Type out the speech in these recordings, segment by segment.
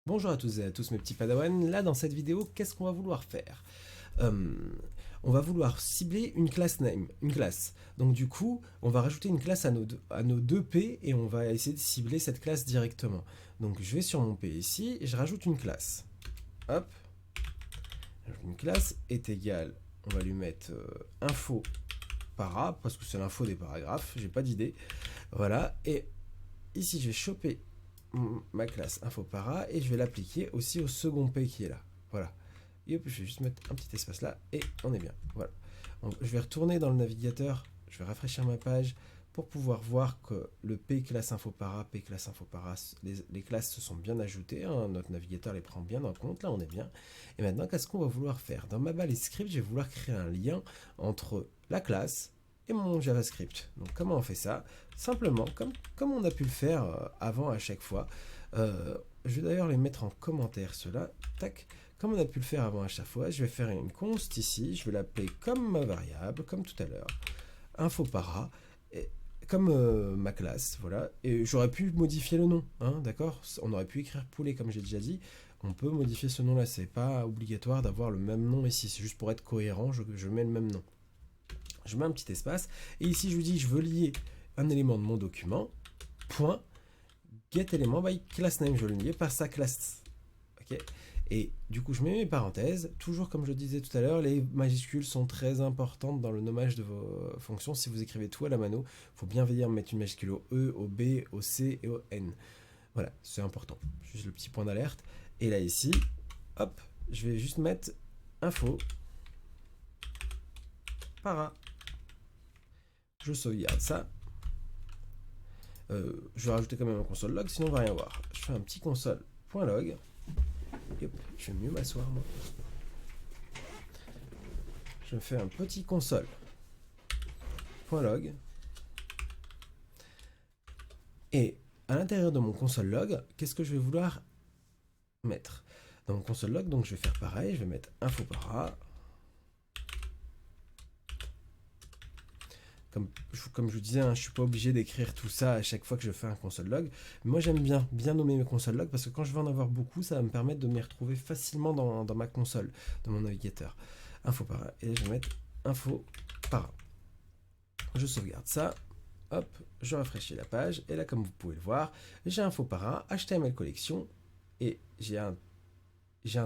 Bonjour à tous et à tous mes petits padawans, là dans cette vidéo, qu'est-ce qu'on va vouloir faire? Euh, on va vouloir cibler une classe name, une classe. Donc du coup, on va rajouter une classe à nos deux P et on va essayer de cibler cette classe directement. Donc je vais sur mon P ici et je rajoute une classe. Hop, une classe est égale, on va lui mettre info para, parce que c'est l'info des paragraphes, j'ai pas d'idée. Voilà, et ici je vais choper ma classe info para et je vais l'appliquer aussi au second P qui est là. Voilà. Et hop, je vais juste mettre un petit espace là et on est bien. Voilà. Je vais retourner dans le navigateur, je vais rafraîchir ma page pour pouvoir voir que le P classe info para, P classe info para, les classes se sont bien ajoutées, hein, notre navigateur les prend bien en compte, là on est bien. Et maintenant, qu'est-ce qu'on va vouloir faire? Dans ma balise script, je vais vouloir créer un lien entre la classe et mon JavaScript. Donc comment on fait ça? Simplement, comme on a pu le faire avant à chaque fois. Je vais d'ailleurs les mettre en commentaire, ceux-là. Tac. Comme on a pu le faire avant à chaque fois, je vais faire une const ici. Je vais l'appeler comme ma variable, comme tout à l'heure. Info para, et, comme ma classe, voilà. Et j'aurais pu modifier le nom, hein, d'accord? On aurait pu écrire poulet, comme j'ai déjà dit. On peut modifier ce nom-là. C'est pas obligatoire d'avoir le même nom ici. C'est juste pour être cohérent, je mets le même nom. Je mets un petit espace. Et ici, je lui dis, je veux lier un élément de mon document. Point. GetElément by className, je le lier par sa classe. Ok. Et du coup, je mets mes parenthèses. Toujours comme je disais tout à l'heure, les majuscules sont très importantes dans le nommage de vos fonctions. Si vous écrivez tout à la mano, il faut bien veiller à mettre une majuscule au E, au B, au C et au N. Voilà, c'est important. Juste le petit point d'alerte. Et là, ici, hop, je vais juste mettre info para. Je sauvegarde ça. Je vais rajouter quand même un console log, sinon on va rien voir. Je fais un petit console.log. Hop, je vais mieux m'asseoir moi. Je fais un petit console.log. Et à l'intérieur de mon console log, qu'est-ce que je vais vouloir mettre? Dans mon console log, donc je vais faire pareil, je vais mettre info para. Comme je vous disais, hein, je ne suis pas obligé d'écrire tout ça à chaque fois que je fais un console log. Mais moi, j'aime bien nommer mes console logs parce que quand je vais en avoir beaucoup, ça va me permettre de m'y retrouver facilement dans ma console, dans mon navigateur. Info para. Et je vais mettre info para. Je sauvegarde ça. Hop, je rafraîchis la page. Et là, comme vous pouvez le voir, j'ai info para, HTML collection. Et j'ai un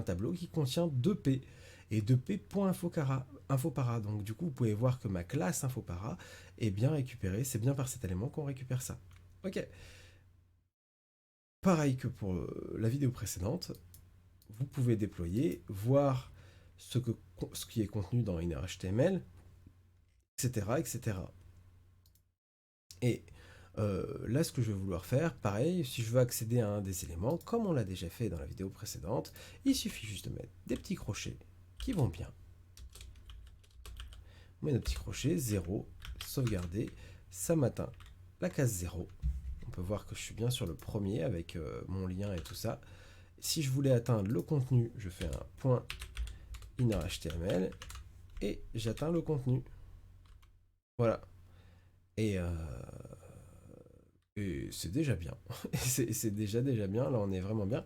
tableau qui contient 2P et 2P.infopara. Donc du coup, vous pouvez voir que ma classe infopara est bien récupérée. C'est bien par cet élément qu'on récupère ça. Ok. Pareil que pour la vidéo précédente, vous pouvez déployer, voir ce qui est contenu dans InnerHTML, etc., etc. Et là, ce que je vais vouloir faire, pareil, si je veux accéder à un des éléments, comme on l'a déjà fait dans la vidéo précédente, il suffit juste de mettre des petits crochets qui vont bien. On met nos petits crochets, 0, sauvegarder, ça m'atteint la case 0. On peut voir que je suis bien sur le premier avec mon lien et tout ça. Si je voulais atteindre le contenu, je fais un point innerHTML et j'atteins le contenu. Voilà. Et c'est déjà bien. c'est déjà bien. Là, on est vraiment bien.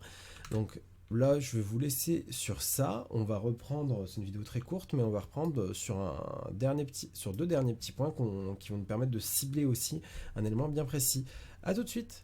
Donc là, je vais vous laisser sur ça. On va reprendre, c'est une vidéo très courte, mais on va reprendre sur deux derniers petits points qui vont nous permettre de cibler aussi un élément bien précis. A tout de suite.